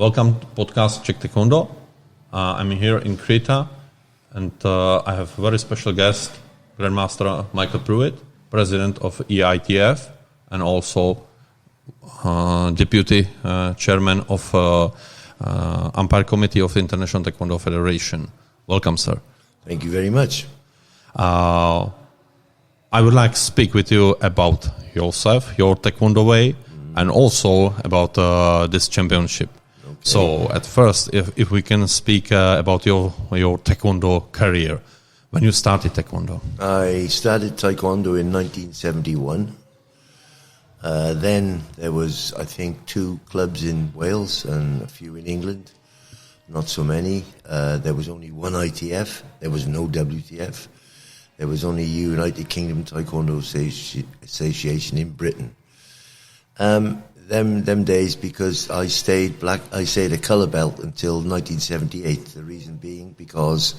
Welcome to podcast Czech Taekwondo. I'm here in Crete, and I have a very special guest, Grandmaster Michael Prewett, president of EITF, and also deputy chairman of umpire committee of the International Taekwondo Federation. Welcome, sir. Thank you very much. I would like to speak with you about yourself, your Taekwondo way, and also about this championship. Okay. So, at first, if we can speak about your Taekwondo career, when you started Taekwondo. I started Taekwondo in 1971. Then there was, I think, 2 clubs in Wales and a few in England. Not so many. There was only one ITF. There was no WTF. There was only United Kingdom Taekwondo Association in Britain. Them days, because I stayed a colour belt until 1978. The reason being because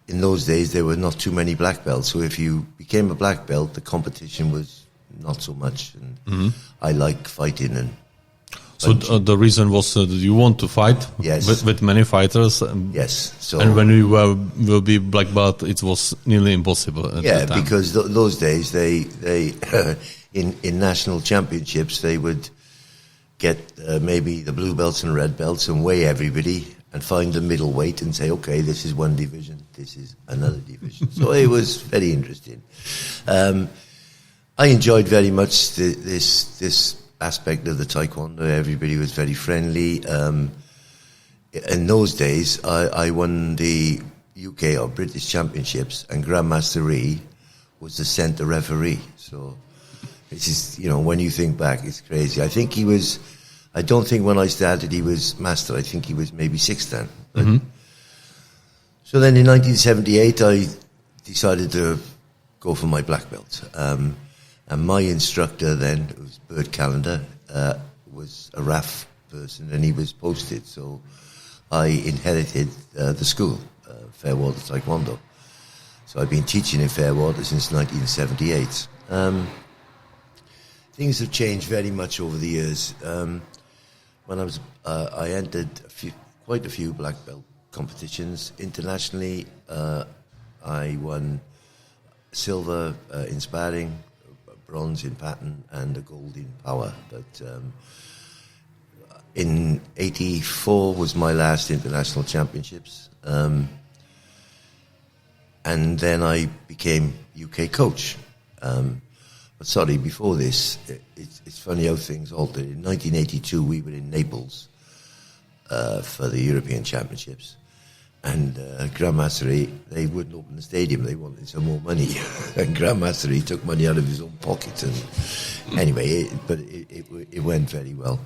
in those days there were not too many black belts. So if you became a black belt, the competition was not so much. And I like fighting and. So the reason was you want to fight with many fighters. Yes. So and when you will be black belt, it was nearly impossible. At the time. Because those days they in national championships they would get maybe the blue belts and red belts and weigh everybody and find the middleweight and say, okay, this is one division, this is another division. So it was very interesting. I enjoyed very much this aspect of the Taekwondo. Everybody was very friendly. In those days, I won the UK or British Championships, and Grandmaster E was the centre referee. So this is, when you think back, it's crazy. I don't think when I started he was master. I think he was maybe 6th then. Mm-hmm. So then in 1978, I decided to go for my black belt. And my instructor then, it was Bert Callender, was a RAF person, and he was posted. So I inherited the school, Fairwater Taekwondo. So I've been teaching in Fairwater since 1978. Things have changed very much over the years. When I entered quite a few black belt competitions. Internationally, I won silver in sparring, bronze in pattern, and a gold in power. But in 84 was my last international championships. And then I became UK coach. But sorry, before this, it's funny how things altered. In 1982, we were in Naples for the European Championships. And Grandmaster E, they wouldn't open the stadium. They wanted some more money. And Grandmaster E took money out of his own pocket. And anyway, it went very well.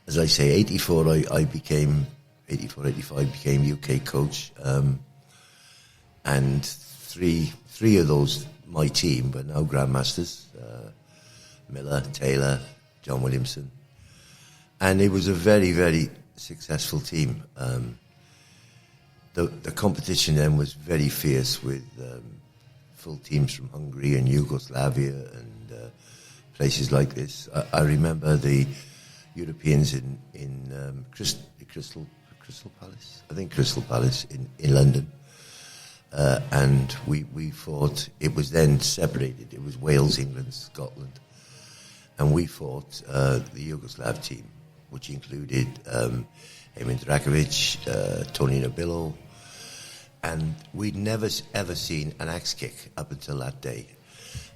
As I say, 84, I became, 85 became UK coach. And three of those, my team, but now Grandmasters, Miller, Taylor, John Williamson. And it was a very, very successful team. The competition then was very fierce with full teams from Hungary and Yugoslavia and places like this. I remember the Europeans in Crystal Palace, I think Crystal Palace in London. And we fought, it was then separated, it was Wales, England, Scotland. And we fought the Yugoslav team, which included Emin Drakovic, Tony Nobillo. And we'd never ever seen an axe kick up until that day.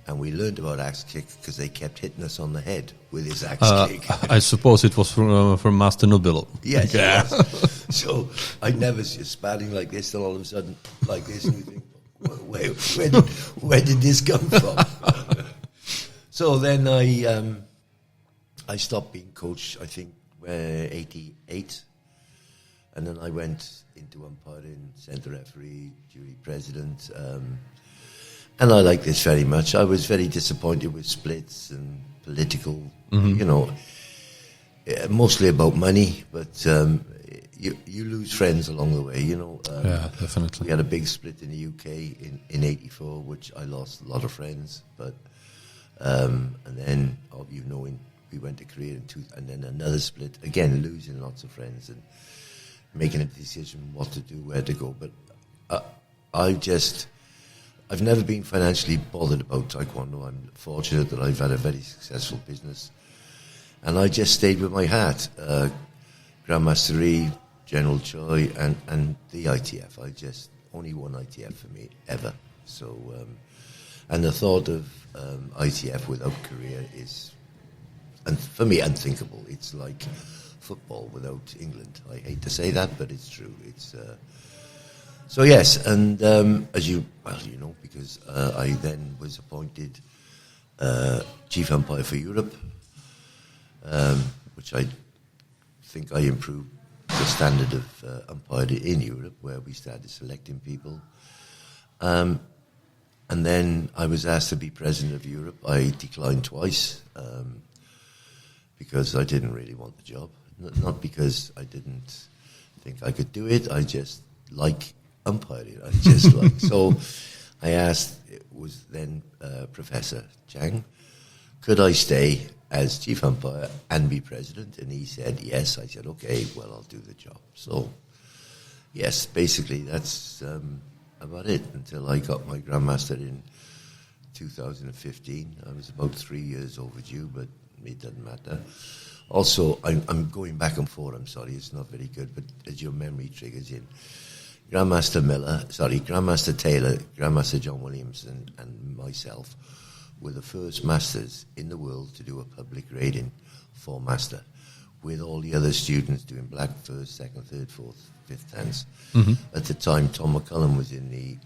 And we learned about axe kick because they kept hitting us on the head with his axe kick. I suppose it was from Master Nobillo. Yes, yeah. Yes. So I'd never see a sparring like this, and all of a sudden like this, and you think, where did this come from? So then I stopped being coach, I think, 88. And then I went into umpiring, centre referee, jury president. And I like this very much. I was very disappointed with splits and political, mostly about money. But you lose friends along the way, yeah, definitely. We had a big split in the UK in 84, which I lost a lot of friends. But and then, we went to Korea and then another split. Again, losing lots of friends and making a decision what to do, where to go. But I've never been financially bothered about Taekwondo. I'm fortunate that I've had a very successful business. And I just stayed with my hat. Grandmaster E, General Choi, and the ITF. Only one ITF for me, ever. So, and the thought of ITF without Korea is, and for me, unthinkable. It's like football without England. I hate to say that, but it's true. It's so yes, and as you know, because I then was appointed chief umpire for Europe, which I think I improved the standard of umpiring in Europe, where we started selecting people. And then I was asked to be president of Europe. I declined twice because I didn't really want the job. Not because I didn't think I could do it. I just like umpiring. I just like. So I asked, it was then Professor Chang, could I stay as chief umpire and be president? And he said yes. I said, okay, well, I'll do the job. So yes, basically that's about it until I got my Grandmaster in 2015. I was about 3 years overdue, but it doesn't matter. Also, I'm going back and forth. I'm sorry, it's not very good, but as your memory triggers in, Grandmaster Taylor, Grandmaster John Williams, and myself were the first masters in the world to do a public grading for master, with all the other students doing black first, second, third, fourth, fifth dance. Mm-hmm. At the time, Tom McCullum was in the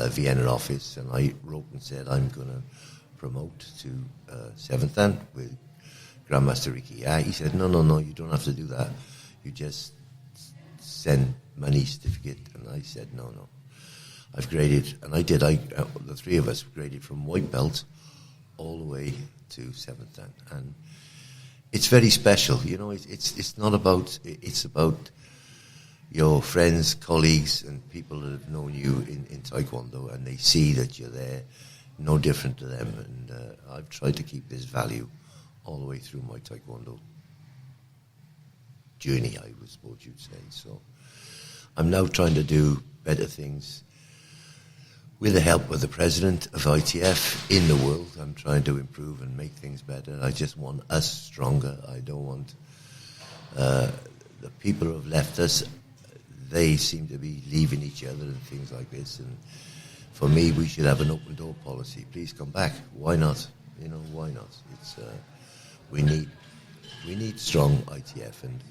Vienna office, and I wrote and said, I'm going to promote to seventh dan with Grandmaster Ricky. He said, no, you don't have to do that. You just send money certificate. And I said, no. I've graded, and I did. The three of us graded from white belt all the way to seventh dan, and it's very special. You know, it's not about. It's about your friends, colleagues, and people that have known you in Taekwondo, and they see that you're there, no different to them. And I've tried to keep this value all the way through my Taekwondo journey, I suppose you'd say. So I'm now trying to do better things with the help of the president of ITF in the world. I'm trying to improve and make things better. I just want us stronger. I don't want the people who have left us. They seem to be leaving each other and things like this. And for me, we should have an open door policy. Please come back. Why not? You know, why not? It's we need strong ITF, and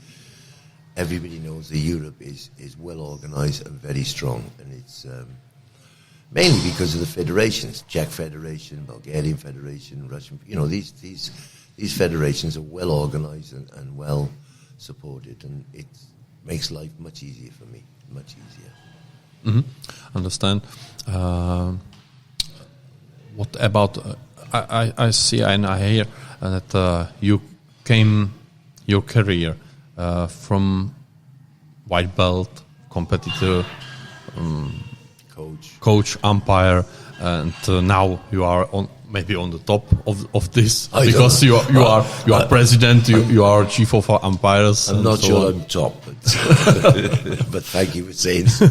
everybody knows that Europe is well organized and very strong, and it's mainly because of the federations, Czech Federation, Bulgarian Federation, Russian. You know, these federations are well organized and well supported, and it makes life much easier for me, much easier. Mm-hmm. Understand. What about? I see and I hear that you came your career from white belt, competitor, coach, umpire, and now you are maybe on the top of this because you are president, you are chief of umpires. I'm not sure I'm top, but thank you for saying so.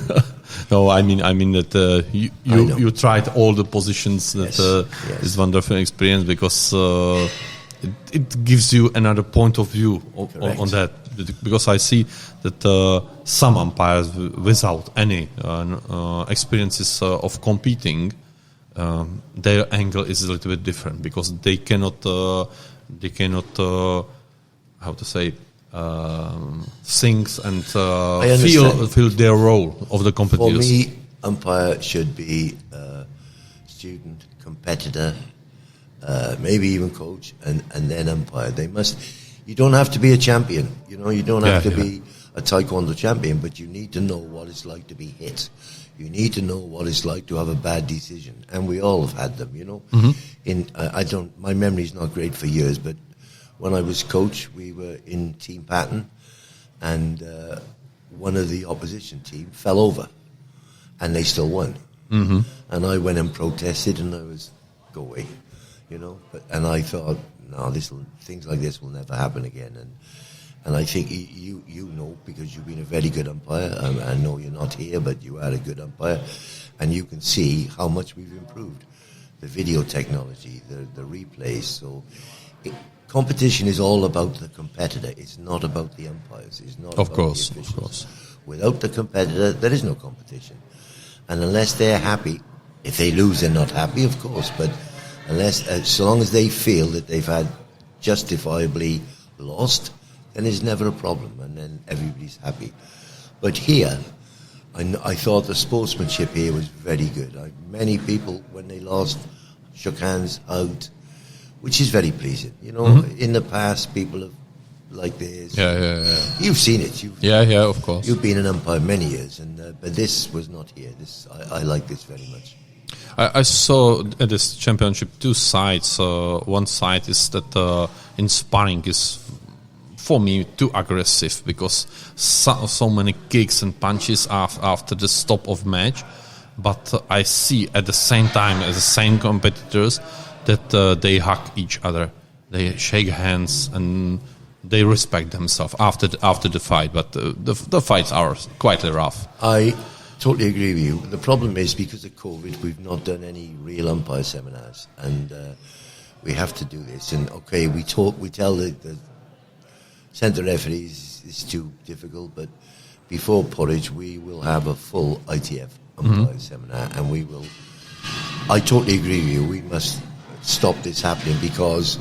No, I mean that you tried all the positions. That yes. Is wonderful experience because it gives you another point of view on that. Because I see that some umpires without any experiences of competing, their angle is a little bit different because they cannot how to say. Things and feel their role of the competitors. For me, umpire should be student, competitor, maybe even coach, and then umpire. You don't have to be a champion. You know, you don't have to be a Taekwondo champion, but you need to know what it's like to be hit. You need to know what it's like to have a bad decision, and we all have had them. You know, my memory's not great for years, but when I was coach, we were in team pattern, and one of the opposition team fell over, and they still won. Mm-hmm. And I went and protested, and I was, go away, you know. And I thought, no, things like this will never happen again. And I think you know, because you've been a very good umpire. I know you're not here, but you are a good umpire, and you can see how much we've improved. The video technology, the replays. So competition is all about the competitor. It's not about the umpires. It's not Of about course, the of officials. course. Without the competitor, there is no competition. And unless they're happy, if they lose, they're not happy, of course. But so long as they feel that they've had justifiably lost, then it's never a problem, and then everybody's happy. But here, I thought the sportsmanship here was very good. Many people, when they lost, shook hands, hugged, which is very pleasing. You know, in the past, people have like this. Yeah. You've seen it. Yeah, of course. You've been an umpire many years, but this was not here. I like this very much. I saw at this championship two sides. One side is that in sparring is, for me, too aggressive because so many kicks and punches after the stop of match. But I see at the same time as the same competitors that they hug each other, they shake hands, and they respect themselves after the fight. But the fights are quite rough. I totally agree with you. The problem is because of COVID, we've not done any real umpire seminars, and we have to do this. And okay, we tell the centre referees it's too difficult, but before Porridge, we will have a full ITF umpire seminar, and we will. I totally agree with you. We must stop this happening because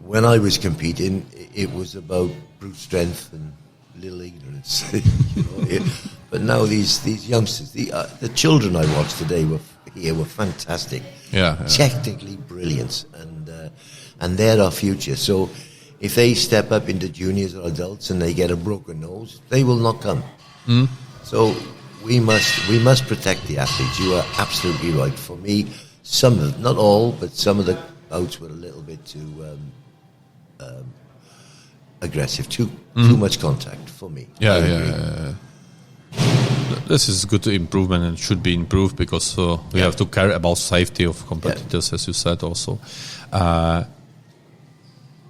when I was competing, it was about brute strength and little ignorance. You know, but now these youngsters, the children I watched today were fantastic. Yeah. Technically brilliant, and they're our future. So if they step up into juniors or adults and they get a broken nose, they will not come. So we must protect the athletes. You are absolutely right. For me, not all, but some of the bouts were a little bit too aggressive, too much contact for me. Yeah. This is good improvement and should be improved because we have to care about safety of competitors, as you said also.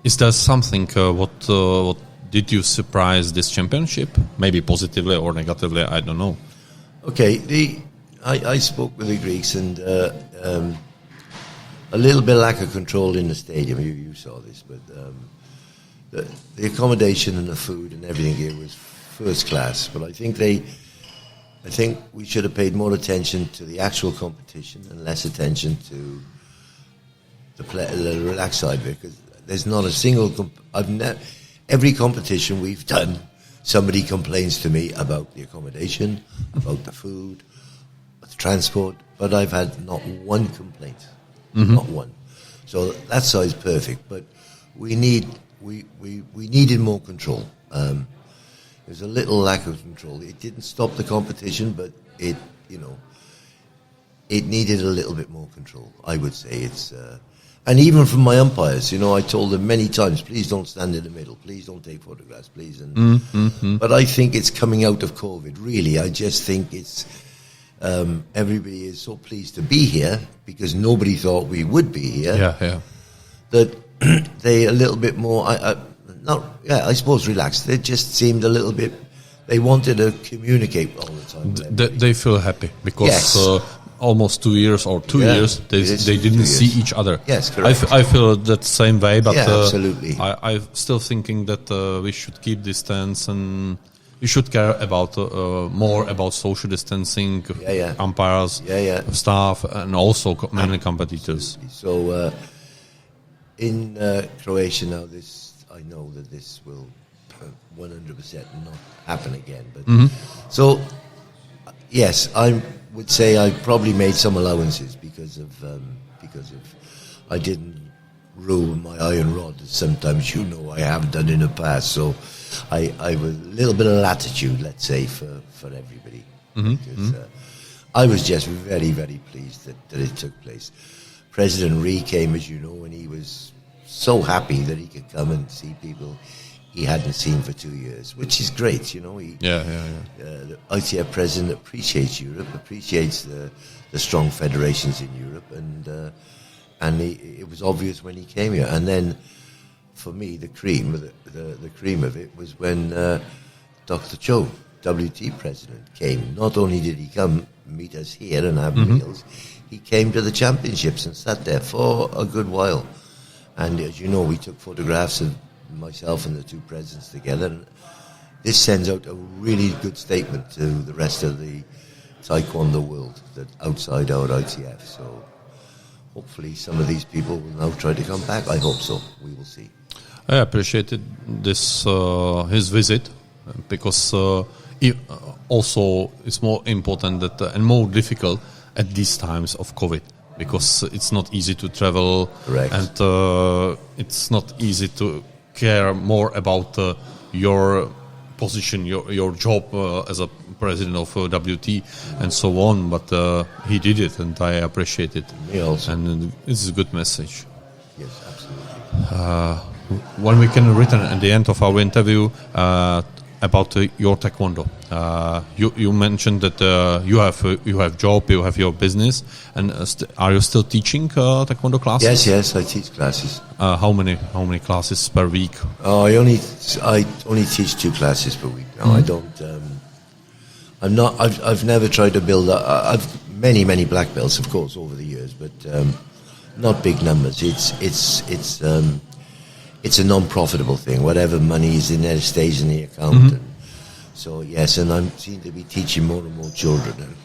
Is there something, what did you surprise this championship? Maybe positively or negatively, I don't know. Okay, I spoke with the Greeks and a little bit lack of control in the stadium. You saw this, but the accommodation and the food and everything here was first class. But I think we should have paid more attention to the actual competition and less attention to the relaxed side, because there's not a single. Every competition we've done, somebody complains to me about the accommodation, about the food, the transport, but I've had not one complaint, not one. So that side's perfect, but we needed more control. There's a little lack of control. It didn't stop the competition, but it needed a little bit more control. I would say and even from my umpires, I told them many times, please don't stand in the middle, please don't take photographs, please. But I think it's coming out of COVID, really. I just think it's everybody is so pleased to be here because nobody thought we would be here. Yeah. That they a little bit more, I suppose relaxed. They just seemed a little bit, they wanted to communicate all the time. They feel happy because almost 2 years or 2 years, they didn't see each other. Yes, correct. I feel that same way, but absolutely. I'm still thinking that we should keep distance and we should care about more about social distancing, umpires, staff, and also many competitors. So in Croatia now, I know that this will 100% not happen again. But so yes, I would say I probably made some allowances because of I didn't rule my iron rod as sometimes I have done in the past. So I was a little bit of latitude, let's say, for everybody. Because I was just very, very pleased that it took place. President Ree came, as you know, and he was so happy that he could come and see people he hadn't seen for 2 years, which is great, The ITF president appreciates Europe, appreciates the strong federations in Europe, and it was obvious when he came here. And then, for me, the cream of it was when Dr. Cho, WT president, came. Not only did he come meet us here and have meals, he came to the championships and sat there for a good while. And as you know, we took photographs of myself and the two presidents together. And this sends out a really good statement to the rest of the Taekwondo world that outside our ITF. So hopefully some of these people will now try to come back. I hope so. We will see. I appreciated this his visit because also it's more important that and more difficult at these times of COVID because it's not easy to travel. Correct. And it's not easy to care more about your position, your job as a president of WT and so on. But he did it, and I appreciate it. Me also. And it's a good message. Yes, absolutely. When we can return at the end of our interview about your taekwondo, you mentioned that you have job, you have your business, and are you still teaching taekwondo classes? Yes, I teach classes. How many classes per week? Oh, I only teach 2 classes per week. No, I don't. I've never tried to build. I've many black belts, of course, over the years, but not big numbers. It's a non-profitable thing. Whatever money is in there stays in the account. And so yes, and I seem to be teaching more and more children.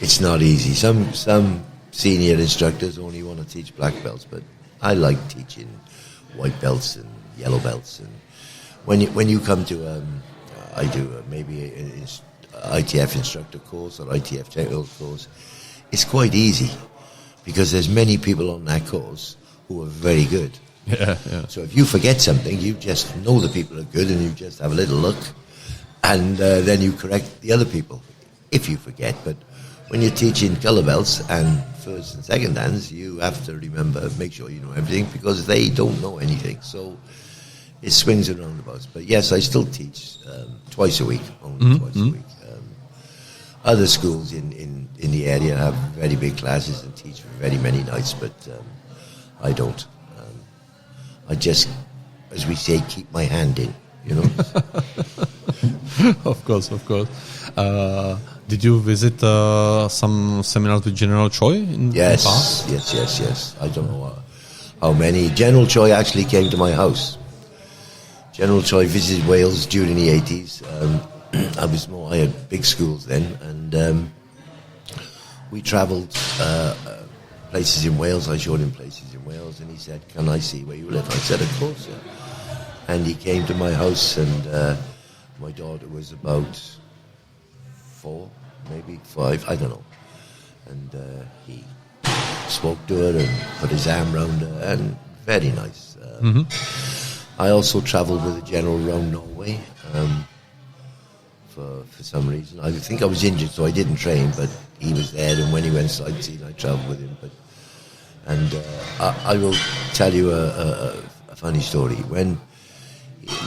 It's not easy. Some senior instructors only want to teach black belts, but I like teaching white belts and yellow belts. And when you come to I do maybe an ITF instructor course or ITF technical course, it's quite easy because there's many people on that course who are very good. Yeah. So if you forget something, you just know the people are good and you just have a little look and then you correct the other people if you forget. But when you're teaching color belts and first and second dans, you have to make sure you know everything because they don't know anything. So it swings and roundabouts. But yes, I still teach twice a week, only twice a week. Other schools in the area have very big classes and teach for very many nights, but I don't. I just, as we say, keep my hand in, you know. Of course. Did you visit some seminars with General Choi in the past? Yes. I don't know how many. General Choi actually came to my house. General Choi visited Wales during the 80s. I had big schools then, and we travelled places in Wales. I showed him places in Wales, and he said, "Can I see where you live?" I said, "Of course, sir." And he came to my house, and my daughter was about 4, maybe 5, I don't know. And he spoke to her and put his arm round her, and very nice. I also travelled with a general around Norway for some reason. I think I was injured, so I didn't train, but he was there, and when he went sightseeing, I travelled with him. I will tell you a funny story. When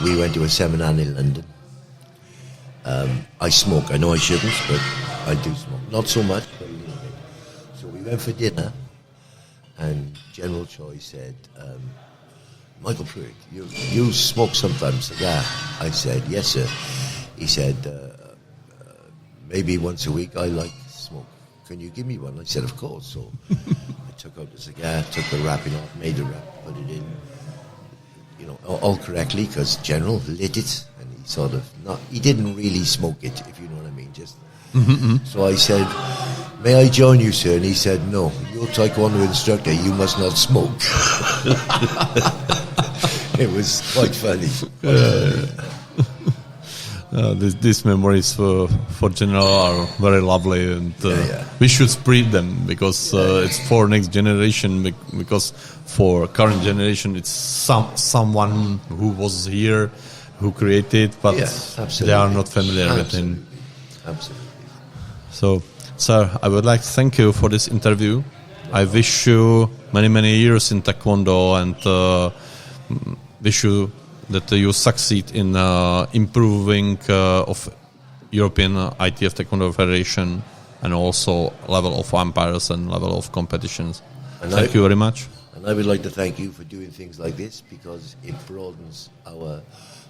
we went to a seminar in London, I smoke. I know I shouldn't, but I do smoke. Not so much, but a little bit. So we went for dinner, and General Choi said, "Michael Prewett, you smoke sometimes cigar?" I said, "Yes, sir." He said, "Maybe once a week I like smoke. Can you give me one?" I said, "Of course." So I took out the cigar, took the wrapping off, made the wrap, put it in, all correctly, because General lit it, and he didn't really smoke it, if you know what I mean, just. So I said, "May I join you, sir?" And he said, "No, you're Taekwondo instructor, you must not smoke." It was quite funny. These memories for General are very lovely, and we should spread them because it's for next generation. Because for current generation, it's someone who was here, who created, but they are not familiar with him. Absolutely. So, sir, I would like to thank you for this interview. I wish you many years in Taekwondo, and wish you that you succeed in improving of European ITF Taekwondo Federation and also level of umpires and level of competitions. And Thank you very much. And I would like to thank you for doing things like this, because it broadens our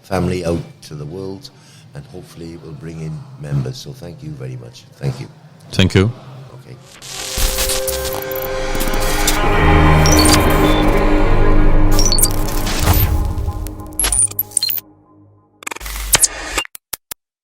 family out to the world, and hopefully it will bring in members. So thank you very much. Thank you. Thank you. Okay.